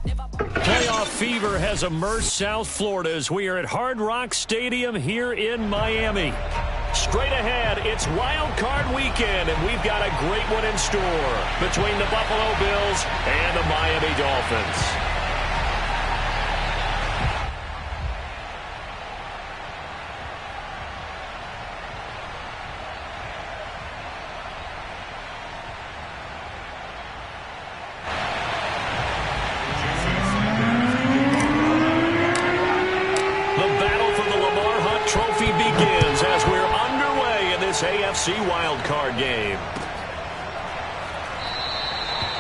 Playoff fever has immersed South Florida as we are at Hard Rock Stadium here in Miami. Straight ahead, it's Wild Card weekend, and we've got a great one in store between the Buffalo Bills and the Miami Dolphins. AFC Wildcard game.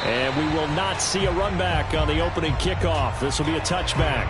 And we will not see a run back on the opening kickoff. This will be a touchback.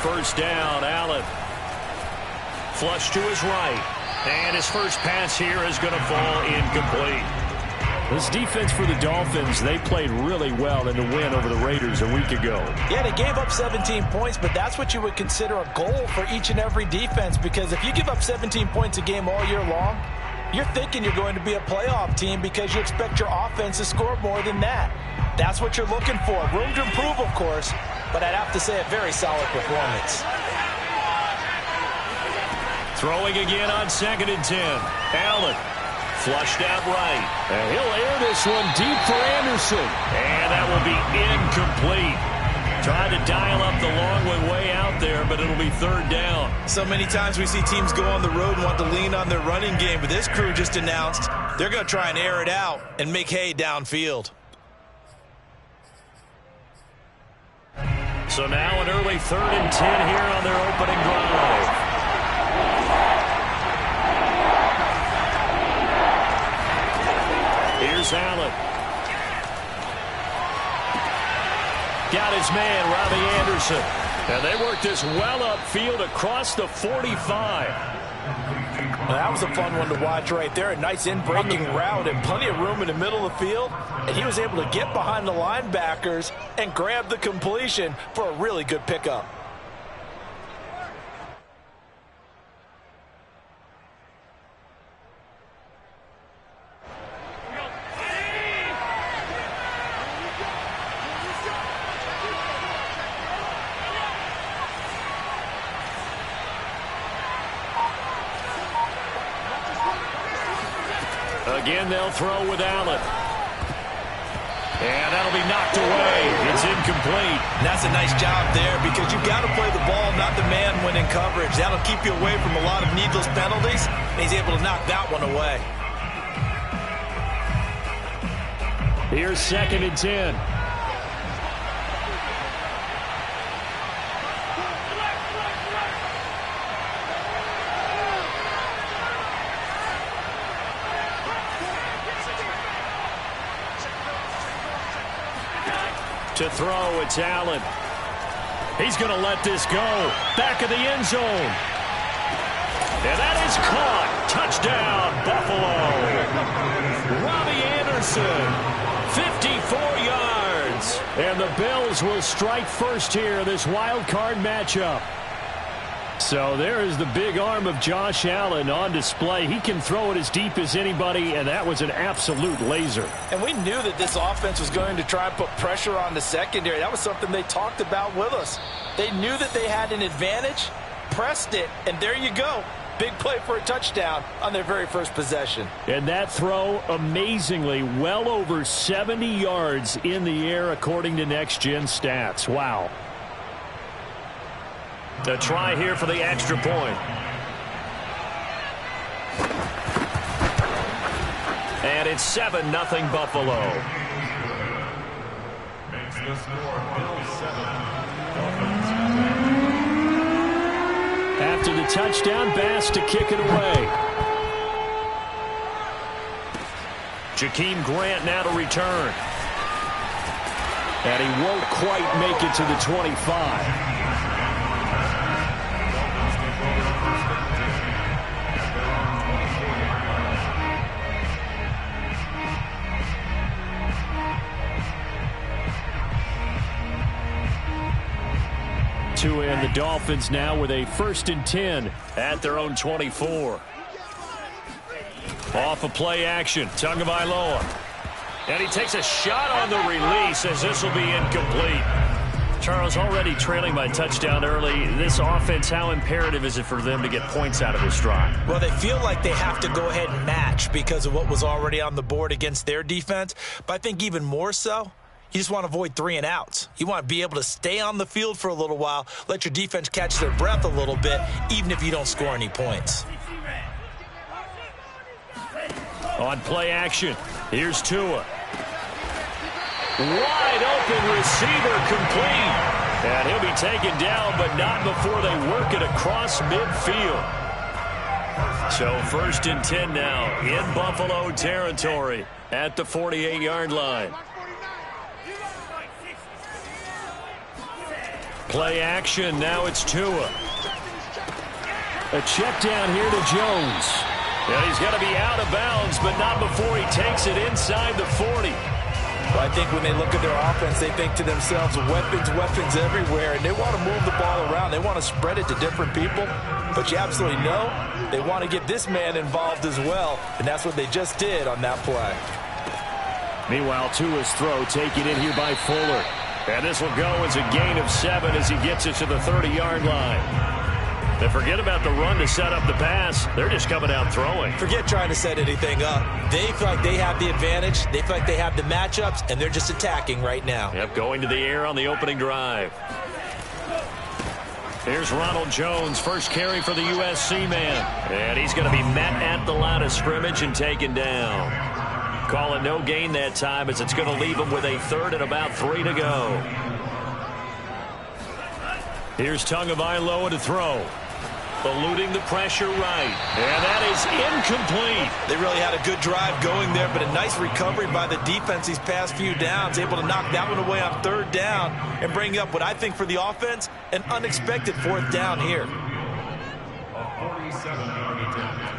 First down, Allen. Flush to his right. And his first pass here is going to fall incomplete. This defense for the Dolphins, they played really well in the win over the Raiders a week ago. Yeah, they gave up 17 points, but that's what you would consider a goal for each and every defense, because if you give up 17 points a game all year long, you're thinking you're going to be a playoff team because you expect your offense to score more than that. That's what you're looking for. Room to improve, of course, but I'd have to say a very solid performance. Throwing again on 2nd and 10. Allen flushed out right. And he'll air this one deep for Anderson. And that will be incomplete. Tried to dial up the long one way out there, but it'll be 3rd down. So many times we see teams go on the road and want to lean on their running game, but this crew just announced they're going to try and air it out and make hay downfield. So now an early 3rd and 10 here on their opening drive. Here's Allen. Got his man, Robbie Anderson. And they worked this well upfield across the 45. Well, that was a fun one to watch right there. A nice in-breaking route and plenty of room in the middle of the field. And he was able to get behind the linebackers and grab the completion for a really good pickup. Again, they'll throw with Allen. And that'll be knocked away. It's incomplete. And that's a nice job there because you've got to play the ball, not the man when in coverage. That'll keep you away from a lot of needless penalties. And he's able to knock that one away. Here's 2nd and 10. To throw, it's Allen. He's going to let this go. Back of the end zone. And that is caught. Touchdown, Buffalo. Robbie Anderson, 54 yards. And the Bills will strike first here in this wild card matchup. So there is the big arm of Josh Allen on display. He can throw it as deep as anybody, and that was an absolute laser. And we knew that this offense was going to try and put pressure on the secondary. That was something they talked about with us. They knew that they had an advantage, pressed it, and there you go. Big play for a touchdown on their very first possession. And that throw, amazingly, well over 70 yards in the air, according to Next Gen Stats. Wow. A try here for the extra point. And it's 7-0 Buffalo. Makes the score Bills 7. After the touchdown, Bass to kick it away. Jakeem Grant now to return. And he won't quite make it to the 25. And the Dolphins now with a 1st and 10 at their own 24. Off of play action, Tagovailoa. And he takes a shot on the release as this will be incomplete. Charles, already trailing by touchdown early. This offense, how imperative is it for them to get points out of this drive? Well, they feel like they have to go ahead and match because of what was already on the board against their defense. But I think even more so, you just want to avoid 3 and outs. You want to be able to stay on the field for a little while, let your defense catch their breath a little bit, even if you don't score any points. On play action, here's Tua. Wide open receiver complete. And he'll be taken down, but not before they work it across midfield. So 1st and 10 now in Buffalo territory at the 48-yard line. Play action, now it's Tua. A check down here to Jones. And he's got to be out of bounds, but not before he takes it inside the 40. Well, I think when they look at their offense, they think to themselves, weapons everywhere, and they want to move the ball around. They want to spread it to different people, but you absolutely know they want to get this man involved as well, and that's what they just did on that play. Meanwhile, Tua's throw taken in here by Fuller. And this will go as a gain of 7 as he gets it to the 30-yard line. And forget about the run to set up the pass. They're just coming out throwing. Forget trying to set anything up. They feel like they have the advantage. They feel like they have the matchups, and they're just attacking right now. Yep, going to the air on the opening drive. Here's Ronald Jones, first carry for the USC man. And he's going to be met at the line of scrimmage and taken down. Call it no gain that time as it's going to leave him with a 3rd and about 3 to go. Here's Tagovailoa to throw. Eluding the pressure right. And that is incomplete. They really had a good drive going there, but a nice recovery by the defense these past few downs. Able to knock that one away on 3rd down and bring up what I think for the offense, an unexpected 4th down here. A 47-yard attempt.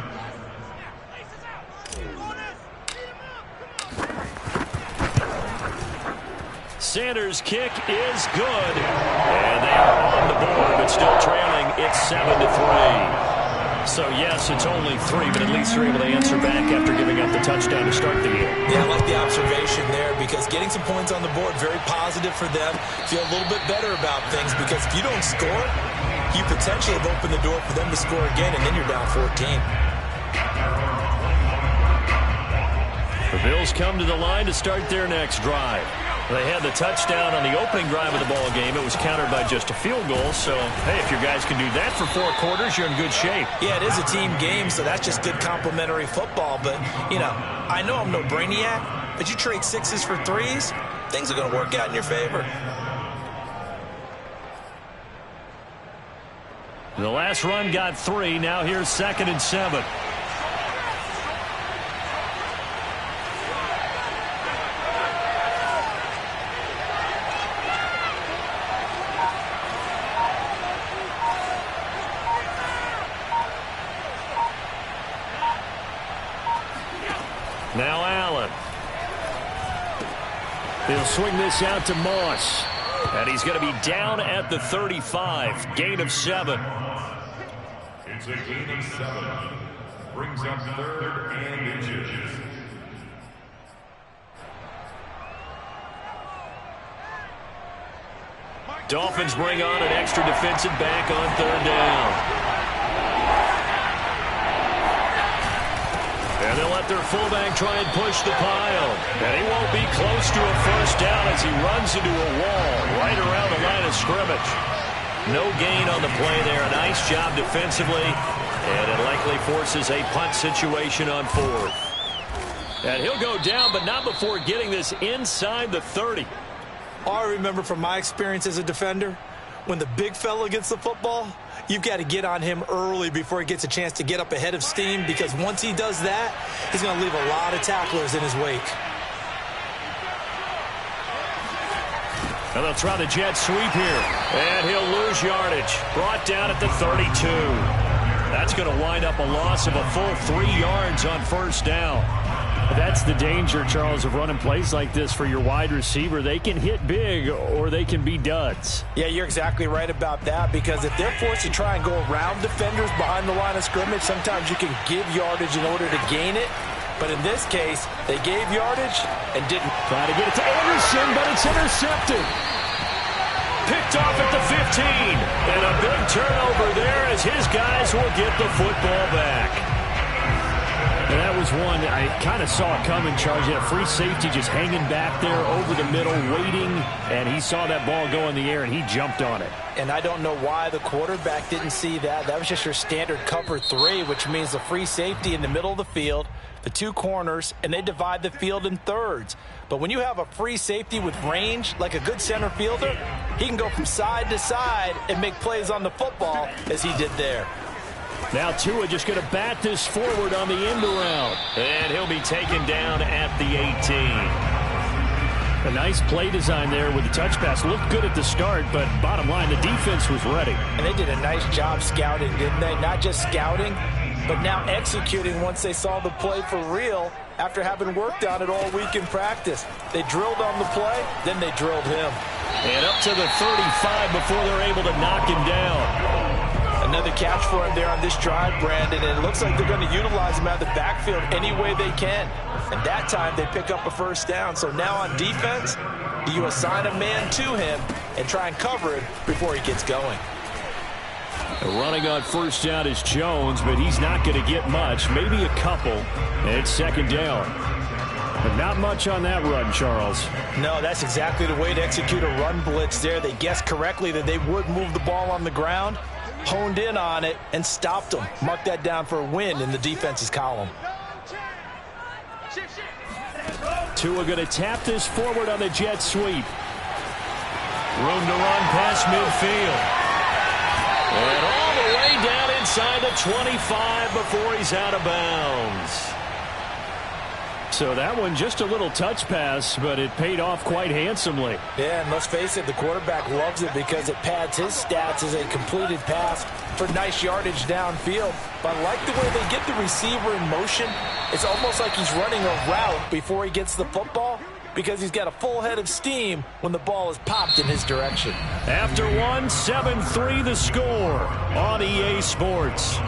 Sanders' kick is good. And they are on the board, but still trailing. It's 7-3. So, yes, it's only 3, but at least they're able to answer back after giving up the touchdown to start the game. Yeah, I like the observation there because getting some points on the board, very positive for them. Feel a little bit better about things because if you don't score, you potentially have opened the door for them to score again, and then you're down 14. The Bills come to the line to start their next drive. They had the touchdown on the opening drive of the ball game. It was countered by just a field goal. So, hey, if your guys can do that for 4 quarters, you're in good shape. Yeah, it is a team game, so that's just good complimentary football. But, you know, I know I'm no brainiac, but you trade 6s for 3s, things are going to work out in your favor. The last run got 3. Now here's 2nd and 7. Now Allen. He'll swing this out to Moss. And he's going to be down at the 35. Gain of 7. It's a gain of 7. Brings up 3rd and inches. Dolphins bring on an extra defensive back on 3rd down. And they'll let their fullback try and push the pile. And he won't be close to a 1st down as he runs into a wall right around the line of scrimmage. No gain on the play there. A nice job defensively. And it likely forces a punt situation on 4th. And he'll go down, but not before getting this inside the 30. All I remember from my experience as a defender, When the big fella gets the football, you've got to get on him early before he gets a chance to get up ahead of steam, because once he does that, he's going to leave a lot of tacklers in his wake. And they'll try the jet sweep here. And he'll lose yardage. Brought down at the 32. That's going to wind up a loss of a full 3 yards on first down. That's the danger, Charles, of running plays like this for your wide receiver. They can hit big or they can be duds. Yeah, you're exactly right about that, because if they're forced to try and go around defenders behind the line of scrimmage, sometimes you can give yardage in order to gain it. But in this case, they gave yardage and didn't. Try to get it to Anderson, but it's intercepted. Picked off at the 15. And a big turnover there as his guys will get the football back. And that was one I kind of saw it coming, Charles. You had a free safety just hanging back there over the middle, waiting, and he saw that ball go in the air, and he jumped on it. And I don't know why the quarterback didn't see that. That was just your standard cover 3, which means the free safety in the middle of the field, the 2 corners, and they divide the field in thirds. But when you have a free safety with range, like a good center fielder, he can go from side to side and make plays on the football as he did there. Now Tua just going to bat this forward on the end around. And he'll be taken down at the 18. A nice play design there with the touch pass. Looked good at the start, but bottom line, the defense was ready. And they did a nice job scouting, didn't they? Not just scouting, but now executing once they saw the play for real after having worked on it all week in practice. They drilled on the play, then they drilled him. And up to the 35 before they're able to knock him down. Another catch for him there on this drive, Brandon, and it looks like they're going to utilize him out of the backfield any way they can. And that time they pick up a first down. So now on defense, you assign a man to him and try and cover him before he gets going. Running on first down is Jones, but he's not going to get much, maybe a couple. And it's second down. But not much on that run, Charles. No, that's exactly the way to execute a run blitz there. They guessed correctly that they would move the ball on the ground, honed in on it, and stopped them. Mark that down for a win in the defense's column. Tua going to tap this forward on the jet sweep. Room to run past midfield. And all the way down inside the 25 before he's out of bounds. So that one just a little touch pass, but it paid off quite handsomely. Yeah, and let's face it, the quarterback loves it because it pads his stats as a completed pass for nice yardage downfield. But I like the way they get the receiver in motion. It's almost like he's running a route before he gets the football, because he's got a full head of steam when the ball is popped in his direction. After one, 7-3 the score on EA Sports.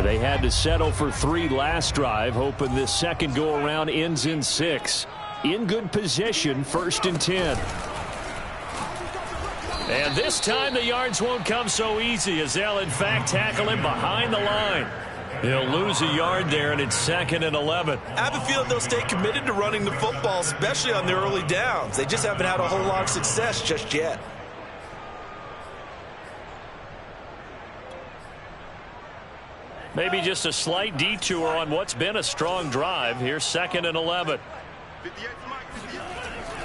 They had to settle for 3 last drive, hoping this second go-around ends in 6. In good position, 1st and 10. And this time the yards won't come so easy, as they'll in fact tackle him behind the line. He'll lose a yard there, and it's 2nd and 11. I have a feeling they'll stay committed to running the football, especially on their early downs. They just haven't had a whole lot of success just yet. Maybe just a slight detour on what's been a strong drive. Here's 2nd and 11.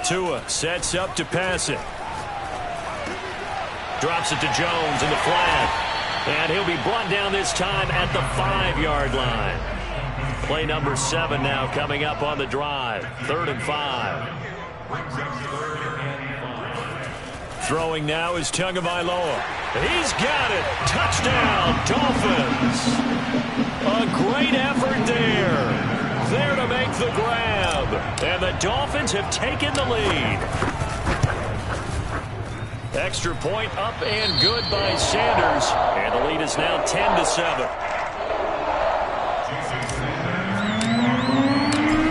Tua sets up to pass it. Drops it to Jones in the flat. And he'll be brought down this time at the 5-yard line. Play number 7 now coming up on the drive. 3rd and 5. Throwing now is Tagovailoa. He's got it. Touchdown, Dolphins. A great effort there. There to make the grab. And the Dolphins have taken the lead. Extra point up and good by Sanders. And the lead is now 10-7.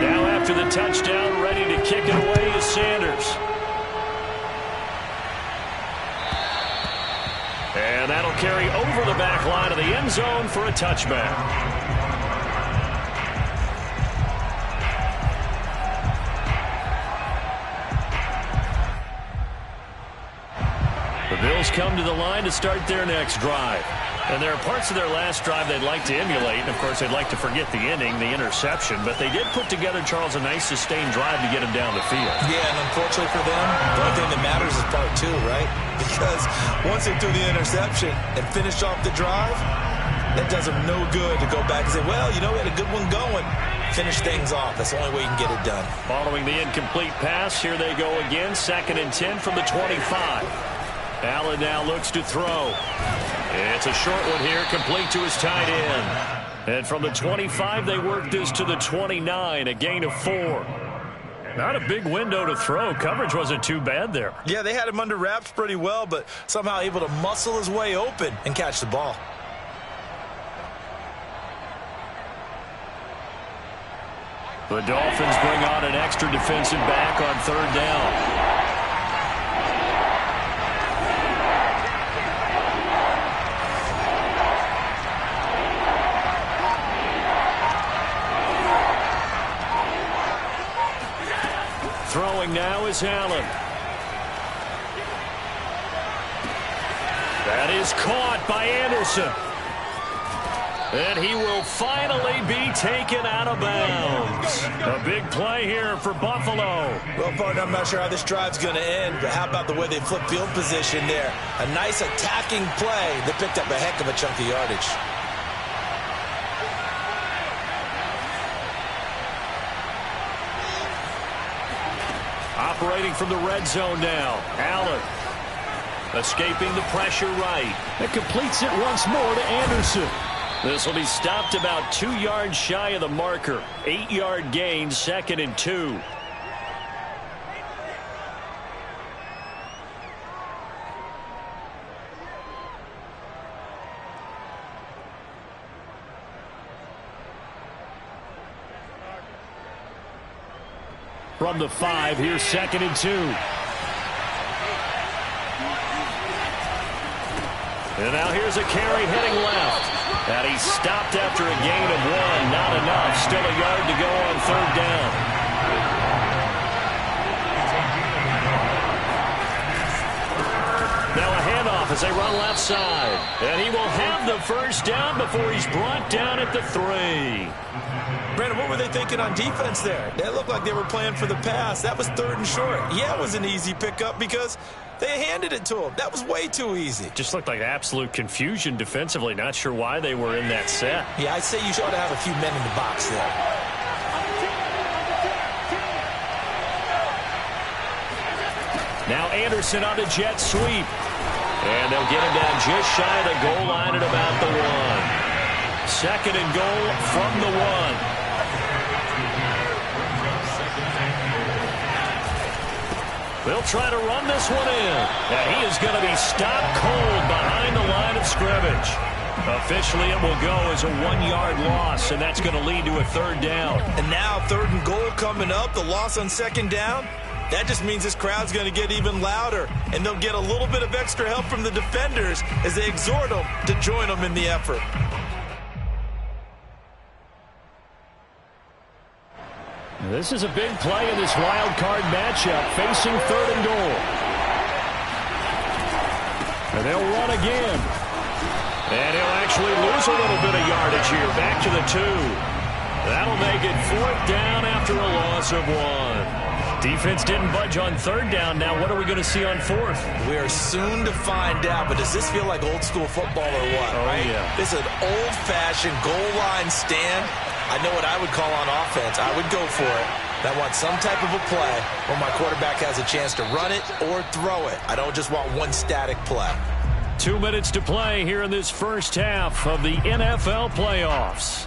Now after the touchdown, ready to kick it away is Sanders. And that'll carry over the back line of the end zone for a touchback. The Bills come to the line to start their next drive. And there are parts of their last drive they'd like to emulate. And, of course, they'd like to forget the inning, the interception. But they did put together, Charles, a nice sustained drive to get him down the field. Yeah, and unfortunately for them, the only thing that matters is part two, right? Because once they threw the interception and finished off the drive, that does them no good to go back and say, well, you know, we had a good one going. Finish things off. That's the only way you can get it done. Following the incomplete pass, here they go again. 2nd and 10 from the 25. Allen now looks to throw. It's a short one here, complete to his tight end. And from the 25, they work this to the 29, a gain of 4. Not a big window to throw. Coverage wasn't too bad there. Yeah, they had him under wraps pretty well, but somehow able to muscle his way open and catch the ball. The Dolphins bring on an extra defensive back on 3rd down. Throwing now is Allen. That is caught by Anderson. And he will finally be taken out of bounds. A big play here for Buffalo. Well, partner, I'm not sure how this drive's going to end, but how about the way they flip field position there? A nice attacking play that picked up a heck of a chunk of yardage. Operating from the red zone now. Allen escaping the pressure right. It completes it once more to Anderson. This will be stopped about 2 yards shy of the marker. 8-yard gain, 2nd and 2. From the 5, here's 2nd and 2. And now here's a carry heading left. And he's stopped after a gain of 1. Not enough. Still a yard to go on 3rd down. Now a handoff as they run left side. And he will have the 1st down before he's brought down at the 3. Brandon, what were they thinking on defense there? They looked like they were playing for the pass. That was 3rd and short. Yeah, it was an easy pickup because they handed it to him. That was way too easy. Just looked like absolute confusion defensively. Not sure why they were in that set. Yeah, I'd say you ought to have a few men in the box there. Now Anderson on the jet sweep. And they'll get him down just shy of the goal line at about the 1. 2nd and goal from the 1. They'll try to run this one in. And he is going to be stopped cold behind the line of scrimmage. Officially, it will go as a 1-yard loss, and that's going to lead to a 3rd down. And now 3rd and goal coming up, the loss on 2nd down. That just means this crowd's going to get even louder, and they'll get a little bit of extra help from the defenders as they exhort them to join them in the effort. This is a big play in this wild card matchup, facing 3rd and goal. And they'll run again. And he'll actually lose a little bit of yardage here, back to the 2. That'll make it 4th down after a loss of 1. Defense didn't budge on 3rd down. Now what are we going to see on 4th? We are soon to find out, but does this feel like old school football or what? Oh, right? Yeah. This is an old-fashioned goal line stand. I know what I would call on offense. I would go for it. I want some type of a play where my quarterback has a chance to run it or throw it. I don't just want one static play. 2 minutes to play here in this first half of the NFL playoffs.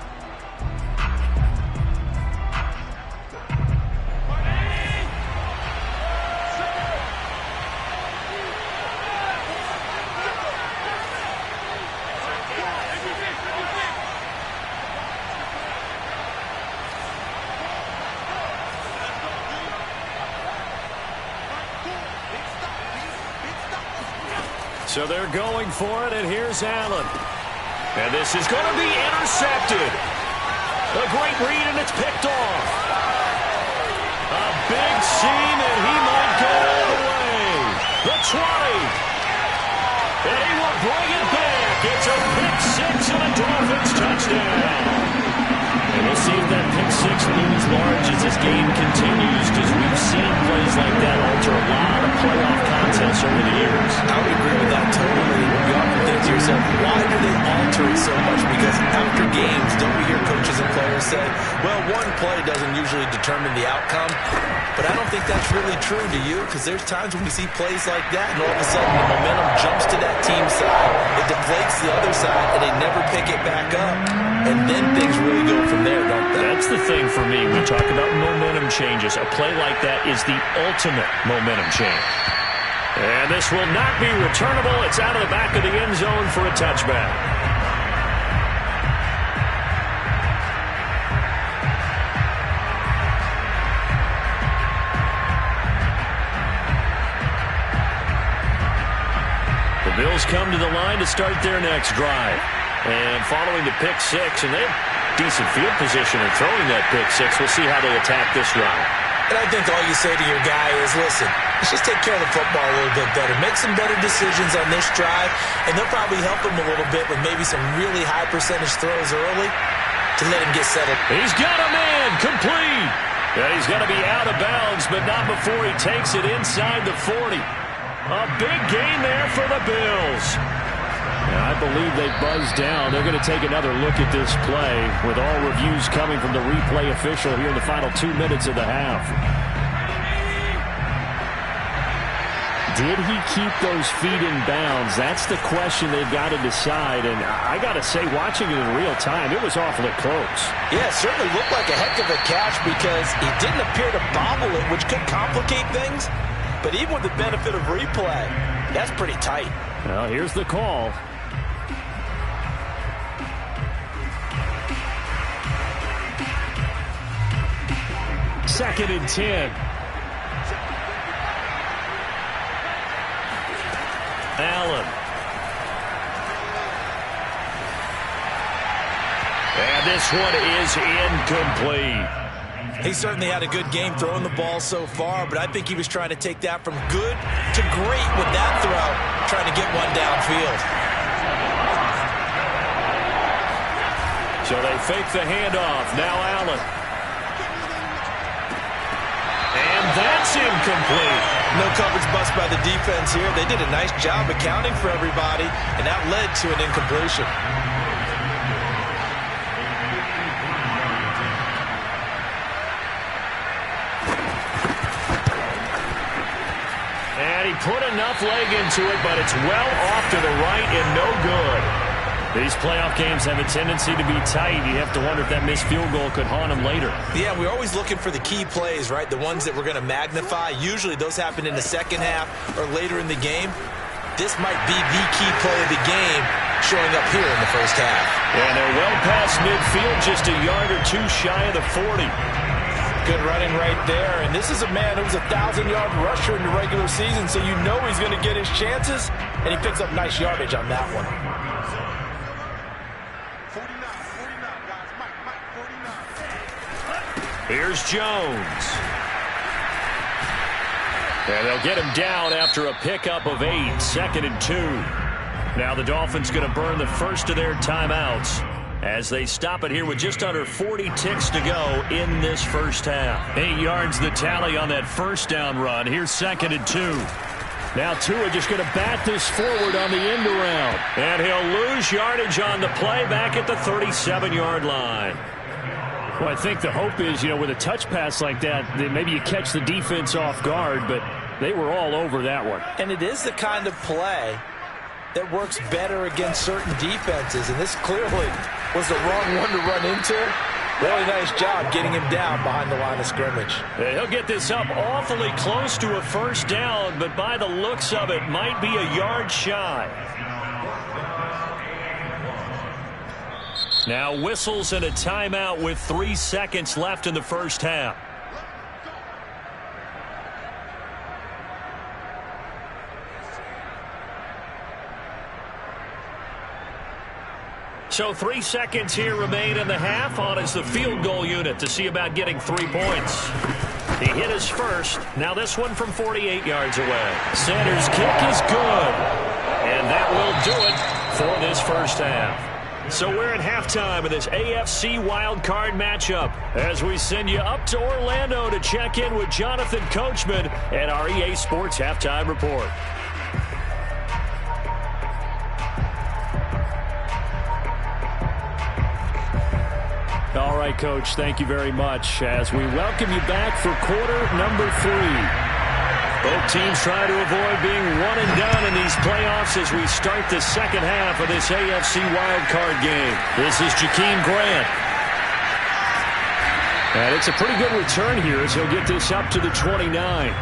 So they're going for it, and here's Allen. And this is going to be intercepted. A great read, and it's picked off. A big seam, and he might go all the way. The 20. And he will bring it back. It's a pick six and a Dolphins touchdown. And we'll see if that pick six looms large as this game continues, because we've seen plays like that alter a lot of playoff contests over the years. I would agree with that totally. You often think to yourself, why do they alter it so much? Because after games, don't we hear coaches and players say, well, one play doesn't usually determine the outcome. But I don't think that's really true, do you? Because there's times when we see plays like that, and all of a sudden the momentum jumps to that team's side. It deflates the other side, and they never pick it back up. And then things really go from there, don't they? That's the thing for me. We talk about momentum changes. A play like that is the ultimate momentum change. And this will not be returnable. It's out of the back of the end zone for a touchback. The Bills come to the line to start their next drive. And following the pick six, and they have decent field position in throwing that pick six. We'll see how they attack this drive. And I think all you say to your guy is, listen, let's just take care of the football a little bit better. Make some better decisions on this drive, and they'll probably help him a little bit with maybe some really high percentage throws early to let him get settled. He's got a man complete. And he's going to be out of bounds, but not before he takes it inside the 40. A big gain there for the Bills. I believe they buzzed down. They're going to take another look at this play with all reviews coming from the replay official here in the final 2 minutes of the half. Did he keep those feet in bounds? That's the question they've got to decide. And I got to say, watching it in real time, it was awfully close. Yeah, it certainly looked like a heck of a catch because he didn't appear to bobble it, which could complicate things. But even with the benefit of replay, that's pretty tight. Well, here's the call. Second and 10. Allen. And this one is incomplete. He certainly had a good game throwing the ball so far, but I think he was trying to take that from good to great with that throw, trying to get one downfield. So they fake the handoff. Now Allen. And that's incomplete. No coverage bust by the defense here. They did a nice job accounting for everybody, and that led to an incompletion. And he put enough leg into it, but it's well off to the right and no good. These playoff games have a tendency to be tight. You have to wonder if that missed field goal could haunt him later. Yeah, we're always looking for the key plays, right? The ones that we're going to magnify. Usually those happen in the second half or later in the game. This might be the key play of the game showing up here in the first half. And they're well past midfield, just a yard or two shy of the 40. Good running right there. And this is a man who was a 1,000-yard rusher in the regular season, so you know he's going to get his chances. And he picks up nice yardage on that one. Here's Jones. And they'll get him down after a pickup of 8, second and 2. Now the Dolphins going to burn the first of their timeouts as they stop it here with just under 40 ticks to go in this first half. 8 yards the tally on that first down run. Here's second and 2. Now Tua just going to bat this forward on the end around. And he'll lose yardage on the play back at the 37-yard line. Well, I think the hope is, with a touch pass like that maybe you catch the defense off guard, but they were all over that one. And it is the kind of play that works better against certain defenses, and this clearly was the wrong one to run into. Really nice job getting him down behind the line of scrimmage. Yeah, he'll get this up awfully close to a first down, but by the looks of it, might be a yard shy. Now whistles and a timeout with 3 seconds left in the first half. So 3 seconds here remain in the half. On is the field goal unit to see about getting 3 points. He hit his first. Now this one from 48 yards away. Sanders' kick is good. And that will do it for this first half. So we're at halftime of this AFC Wildcard matchup as we send you up to Orlando to check in with Jonathan Coachman and our EA Sports Halftime Report. All right, Coach, thank you very much as we welcome you back for quarter number 3. Both teams try to avoid being one and done in these playoffs as we start the second half of this AFC wildcard game. This is Jakeem Grant. And it's a pretty good return here as he'll get this up to the 29.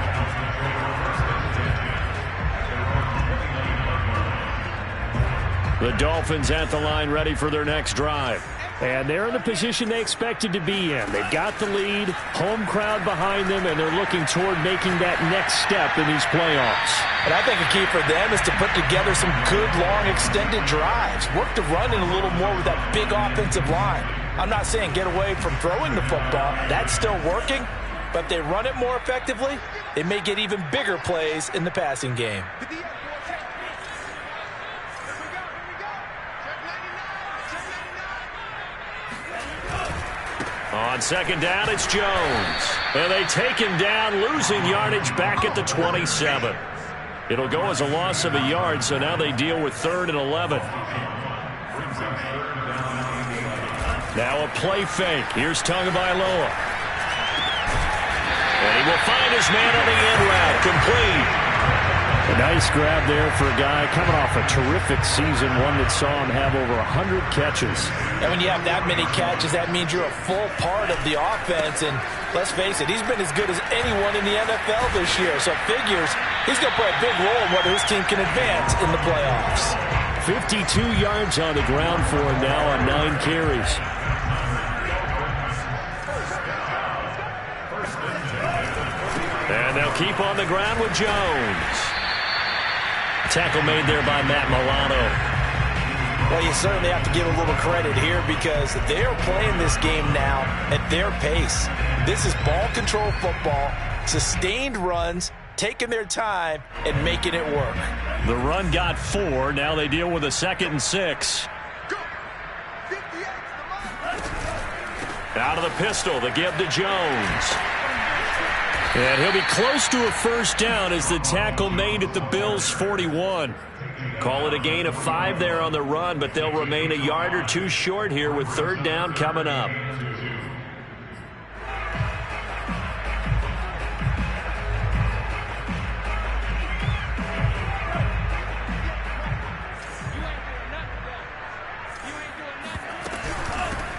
The Dolphins at the line ready for their next drive. And they're in the position they expected to be in. They've got the lead, home crowd behind them, and they're looking toward making that next step in these playoffs. And I think a key for them is to put together some good, long, extended drives. Work the run in a little more with that big offensive line. I'm not saying get away from throwing the football. That's still working. But if they run it more effectively, they may get even bigger plays in the passing game. On second down, it's Jones. And they take him down, losing yardage back at the 27. It'll go as a loss of a yard, so now they deal with 3rd and 11. Now a play fake. Here's Tagovailoa. And he will find his man on the end route. Complete. A nice grab there for a guy coming off a terrific season, one that saw him have over 100 catches. And when you have that many catches, that means you're a full part of the offense. And let's face it, he's been as good as anyone in the NFL this year. So it figures he's going to play a big role in whether his team can advance in the playoffs. 52 yards on the ground for him now on 9 carries. And they'll keep on the ground with Jones. Tackle made there by Matt Milano. Well, you certainly have to give a little credit here because they are playing this game now at their pace. This is ball control football, sustained runs, taking their time, and making it work. The run got 4. Now they deal with a 2nd and 6. Out of the pistol, the give to Jones. And he'll be close to a first down as the tackle made at the Bills' 41. Call it a gain of 5 there on the run, but they'll remain a yard or 2 short here with 3rd down coming up.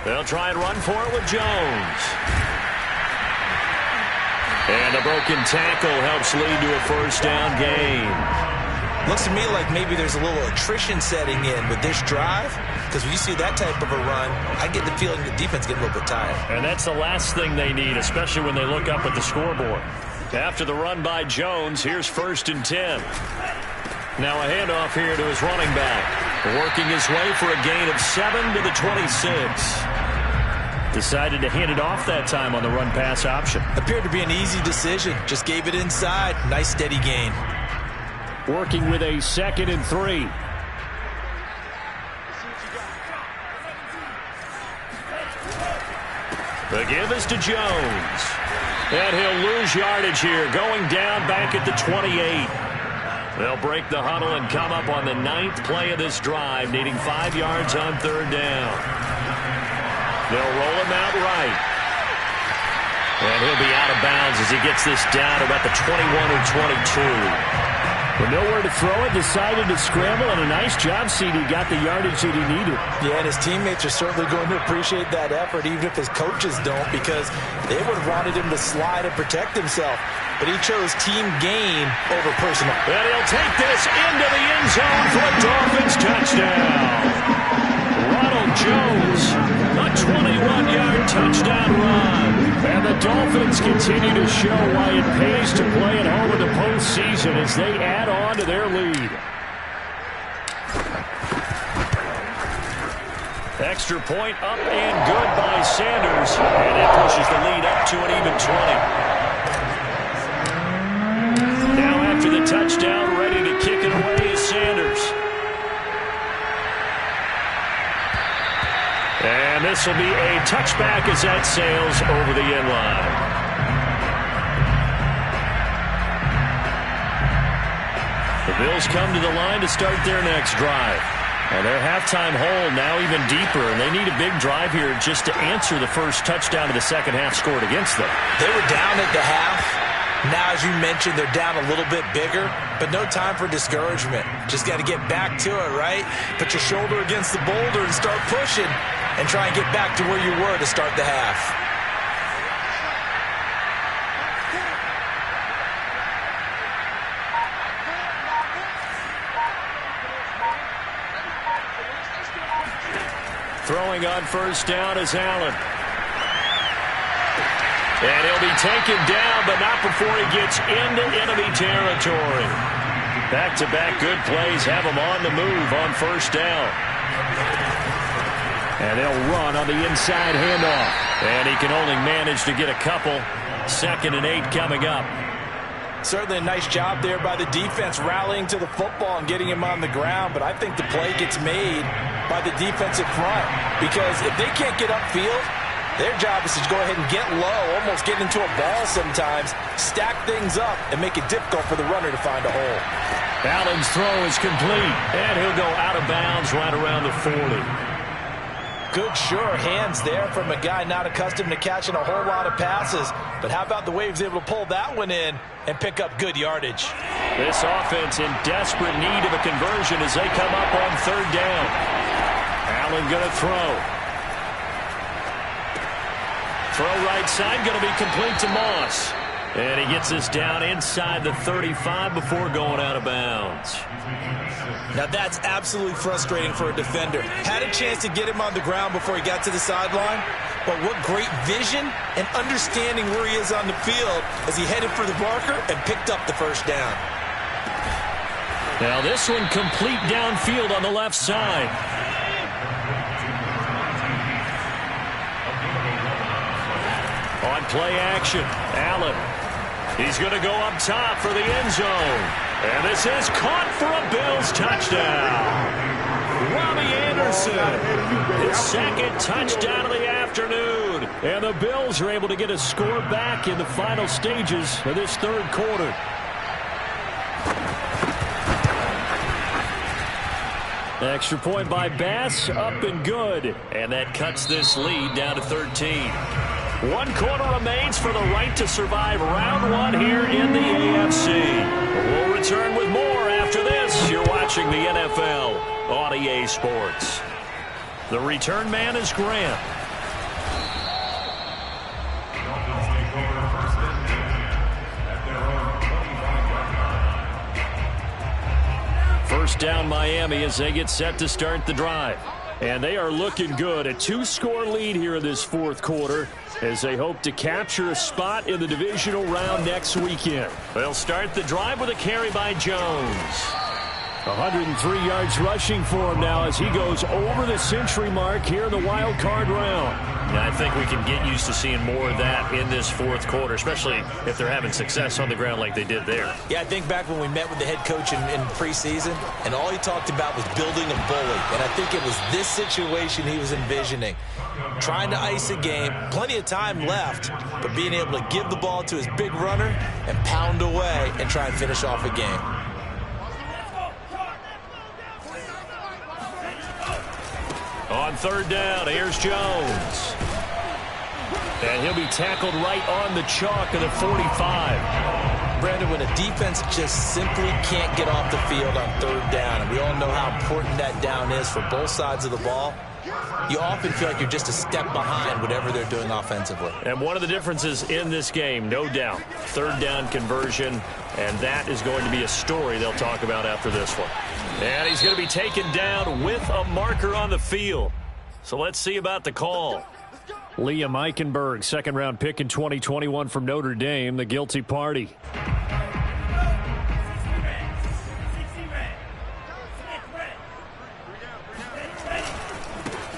They'll try and run for it with Jones. And a broken tackle helps lead to a first down gain. Looks to me like maybe there's a little attrition setting in with this drive, because when you see that type of a run, I get the feeling the defense getting a little bit tired. And that's the last thing they need, especially when they look up at the scoreboard. After the run by Jones, here's 1st and 10. Now a handoff here to his running back, working his way for a gain of 7 to the 26. Decided to hand it off that time on the run-pass option. Appeared to be an easy decision. Just gave it inside. Nice steady gain. Working with a 2nd and 3. The give is to Jones. And he'll lose yardage here, going down back at the 28. They'll break the huddle and come up on the 9th play of this drive, needing 5 yards on 3rd down. They'll roll him out right. And he'll be out of bounds as he gets this down about the 21 or 22. With nowhere to throw it, decided to scramble, and a nice job, CD. Got the yardage that he needed. Yeah, and his teammates are certainly going to appreciate that effort, even if his coaches don't, because they would have wanted him to slide and protect himself. But he chose team gain over personal. And he'll take this into the end zone for a Dolphins touchdown. Ronald Jones, a 21-yard touchdown run. And the Dolphins continue to show why it pays to play at home in the postseason as they add on to their lead. Extra point up and good by Sanders. And that pushes the lead up to an even 20. Now after the touchdown, ready to kick it away is Sanders. this will be a touchback as that sails over the end line. The Bills come to the line to start their next drive. And their halftime hole now even deeper, and they need a big drive here just to answer the first touchdown of the second half scored against them. They were down at the half. Now, as you mentioned, they're down a little bit bigger, but no time for discouragement. Just got to get back to it, right? Put your shoulder against the boulder and start pushing and try and get back to where you were to start the half. Throwing on first down is Allen. And he'll be taken down, but not before he gets into enemy territory. Back-to-back good plays have him on the move on first down. And they'll run on the inside handoff. And he can only manage to get a couple. 2nd and 8 coming up. Certainly a nice job there by the defense rallying to the football and getting him on the ground, but I think the play gets made by the defensive front, because if they can't get upfield, their job is to go ahead and get low, almost get into a ball sometimes, stack things up, and make it difficult for the runner to find a hole. Allen's throw is complete, and he'll go out of bounds right around the 40. Good, sure hands there from a guy not accustomed to catching a whole lot of passes. But how about the way he was able to pull that one in and pick up good yardage? This offense in desperate need of a conversion as they come up on third down. Allen going to throw. Throw right side, going to be complete to Moss. And he gets this down inside the 35 before going out of bounds. Now that's absolutely frustrating for a defender. Had a chance to get him on the ground before he got to the sideline, but what great vision and understanding where he is on the field as he headed for the marker and picked up the first down. Now this one complete downfield on the left side. On play action, Allen. He's going to go up top for the end zone. And this is caught for a Bills touchdown. Robbie Anderson, his second touchdown of the afternoon. And the Bills are able to get a score back in the final stages of this third quarter. Extra point by Bass, up and good. And that cuts this lead down to 13. 1 quarter remains for the right to survive round 1 here in the AFC. We'll return with more after this. You're watching the NFL on EA Sports. The return man is Grant. First down Miami as they get set to start the drive. And they are looking good. A 2-score lead here in this fourth quarter as they hope to capture a spot in the divisional round next weekend. They'll start the drive with a carry by Jones. 103 yards rushing for him now as he goes over the century mark here in the wild card round. And I think we can get used to seeing more of that in this fourth quarter, especially if they're having success on the ground like they did there. Yeah, I think back when we met with the head coach in preseason, and all he talked about was building a bully. And I think it was this situation he was envisioning. Trying to ice a game, plenty of time left, but being able to give the ball to his big runner and pound away and try and finish off a game. On third down, here's Jones. And he'll be tackled right on the chalk of the 45. Brandon, when a defense just simply can't get off the field on third down, and we all know how important that down is for both sides of the ball, you often feel like you're just a step behind whatever they're doing offensively. And one of the differences in this game, no doubt, third down conversion, and that is going to be a story they'll talk about after this one. And he's going to be taken down with a marker on the field. So let's see about the call. Liam Eichenberg, second-round pick in 2021 from Notre Dame, the guilty party.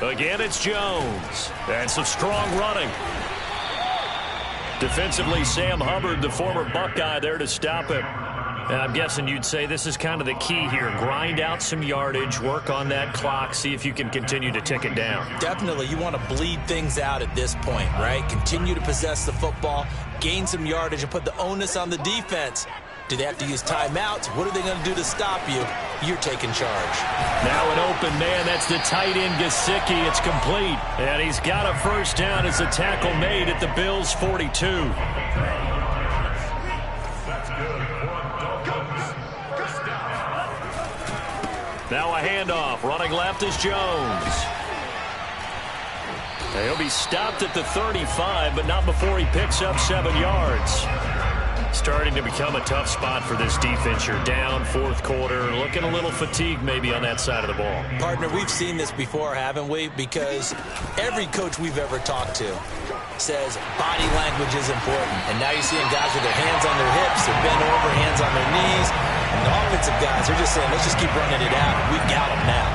Again, it's Jones. And some strong running. Defensively, Sam Hubbard, the former Buckeye, there to stop him. And I'm guessing you'd say this is kind of the key here. Grind out some yardage, work on that clock, see if you can continue to tick it down. Definitely. You want to bleed things out at this point, right? Continue to possess the football, gain some yardage, and put the onus on the defense. Do they have to use timeouts? What are they going to do to stop you? You're taking charge. Now an open man. That's the tight end, Gesicki. It's complete. And he's got a first down as the tackle made at the Bills' 42. Now a handoff. Running left is Jones. He'll be stopped at the 35, but not before he picks up 7 yards. Starting to become a tough spot for this defense. You're down, fourth quarter, looking a little fatigued maybe on that side of the ball. Partner, we've seen this before, haven't we? Because every coach we've ever talked to says body language is important. And now you're seeing guys with their hands on their hips, they're bent over, hands on their knees. And the offensive guys are just saying, let's just keep running it out. We got them now.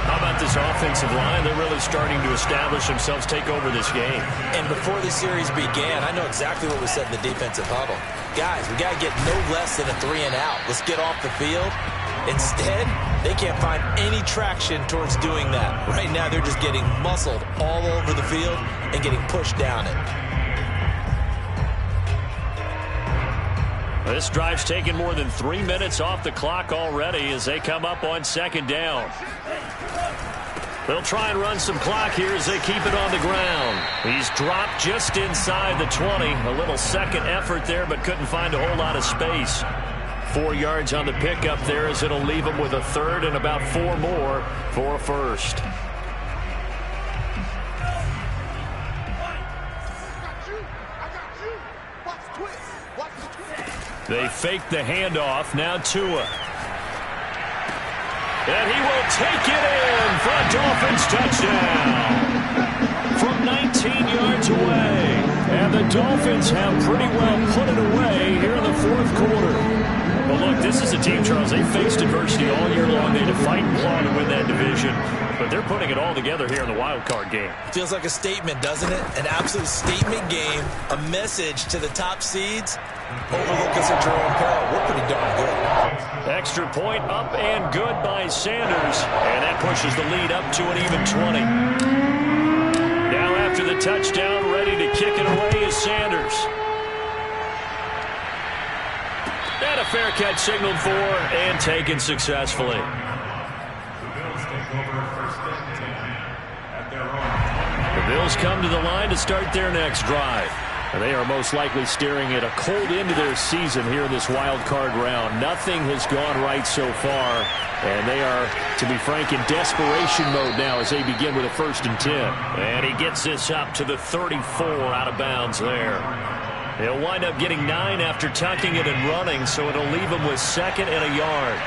How about this offensive line? They're really starting to establish themselves, take over this game. And before the series began, I know exactly what was said in the defensive huddle. Guys, we got to get no less than a 3-and-out. Let's get off the field. Instead, they can't find any traction towards doing that. Right now, they're just getting muscled all over the field and getting pushed down it. This drive's taken more than 3 minutes off the clock already as they come up on second down. They'll try and run some clock here as they keep it on the ground. He's dropped just inside the 20. A little second effort there, but couldn't find a whole lot of space. 4 yards on the pickup there as it'll leave him with a third and about 4 more for a first. They fake the handoff. Now Tua. And he will take it in for a Dolphins touchdown from 19 yards away. And the Dolphins have pretty well put it away here in the fourth quarter. But look, this is a team, Charles, they faced adversity all year long. They had to fight and claw to win that division. But they're putting it all together here in the wild card game. Feels like a statement, doesn't it? An absolute statement game, a message to the top seeds. Overlook us at your own peril. We're pretty darn good. Extra point up and good by Sanders. And that pushes the lead up to an even 20. Now after the touchdown, ready to kick it away is Sanders. And a fair catch signaled for and taken successfully. The Bills come to the line to start their next drive. They are most likely staring at a cold end to their season here in this wild card round. Nothing has gone right so far, and they are, to be frank, in desperation mode now as they begin with a 1st and 10. And he gets this up to the 34 out of bounds there. He'll wind up getting 9 after tucking it and running, so it'll leave him with 2nd and a yard.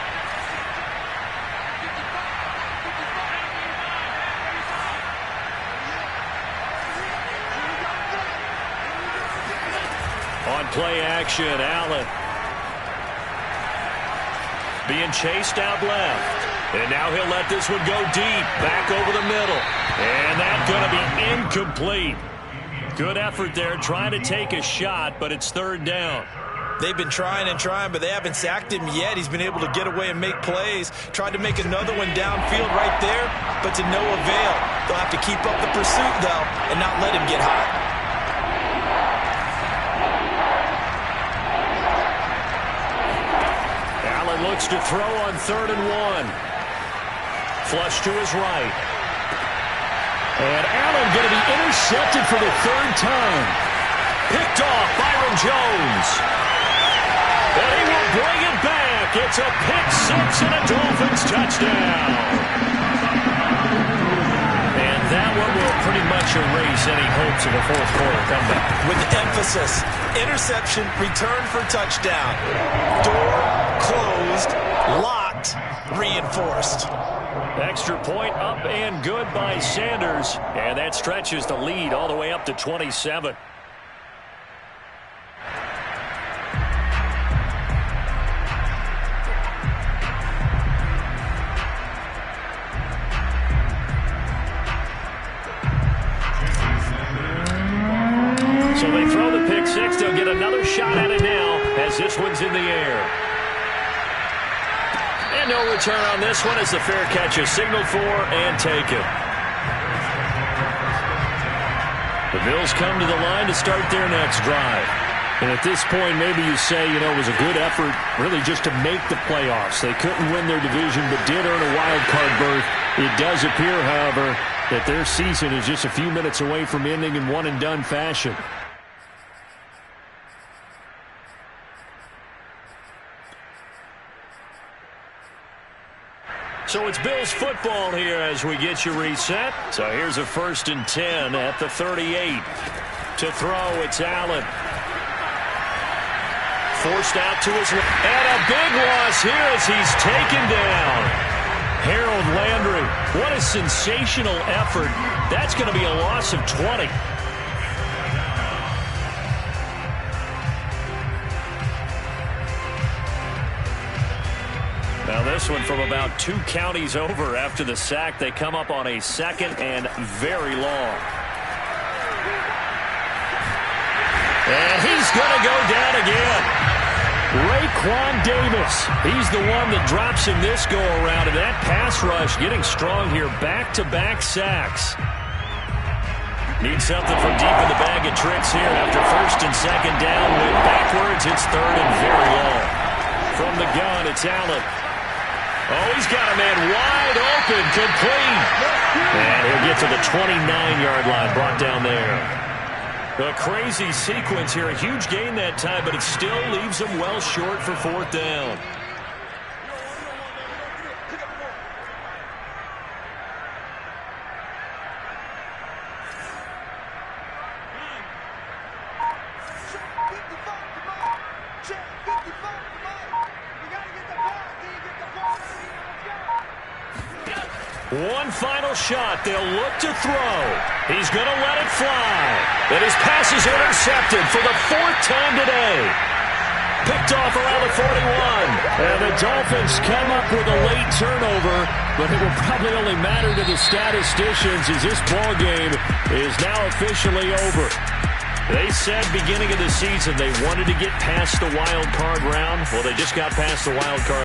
On play action, Allen. Being chased out left. And now he'll let this one go deep. Back over the middle. And that's going to be incomplete. Good effort there, trying to take a shot, but it's 3rd down. They've been trying and trying, but they haven't sacked him yet. He's been able to get away and make plays. Tried to make another one downfield right there, but to no avail. They'll have to keep up the pursuit, though, and not let him get hot. Looks to throw on 3rd and 1. Flush to his right. And Allen going to be intercepted for the 3rd time. Picked off Byron Jones. And he will bring it back. It's a pick 6 and a Dolphins touchdown. And that one will pretty much erase any hopes of a fourth quarter comeback. With emphasis, interception, return for touchdown. Door closed, locked, reinforced. Extra point up and good by Sanders. And that stretches the lead all the way up to 27. So they throw the pick 6. They'll get another shot at it now as this one's in the air. And no return on this one as the fair catch is signaled for and taken. The Bills come to the line to start their next drive. And at this point, maybe you say, it was a good effort really just to make the playoffs. They couldn't win their division but did earn a wild card berth. It does appear, however, that their season is just a few minutes away from ending in one-and-done fashion. So it's Bills football here as we get you reset. So here's a 1st and 10 at the 38. To throw, it's Allen. Forced out to his left. And a big loss here as he's taken down. Harold Landry. What a sensational effort. That's going to be a loss of 20. Now this one from about 2 counties over after the sack. They come up on a 2nd and very long. And he's going to go down again. Raekwon Davis. He's the one that drops him this go-around. And that pass rush getting strong here. Back-to-back sacks. Need something from deep in the bag of tricks here. After 1st and 2nd down, went backwards. It's 3rd and very long. From the gun, it's Allen. Oh, he's got a man wide open, complete. And he'll get to the 29-yard line, brought down there. A crazy sequence here. A huge gain that time, but it still leaves him well short for 4th down. One final shot. They'll look to throw. He's going to let it fly. And his pass is intercepted for the 4th time today. Picked off around the 41. And the Dolphins come up with a late turnover, but it will probably only matter to the statisticians as this ball game is now officially over. They said beginning of the season they wanted to get past the wild card round. Well, they just got past the wild card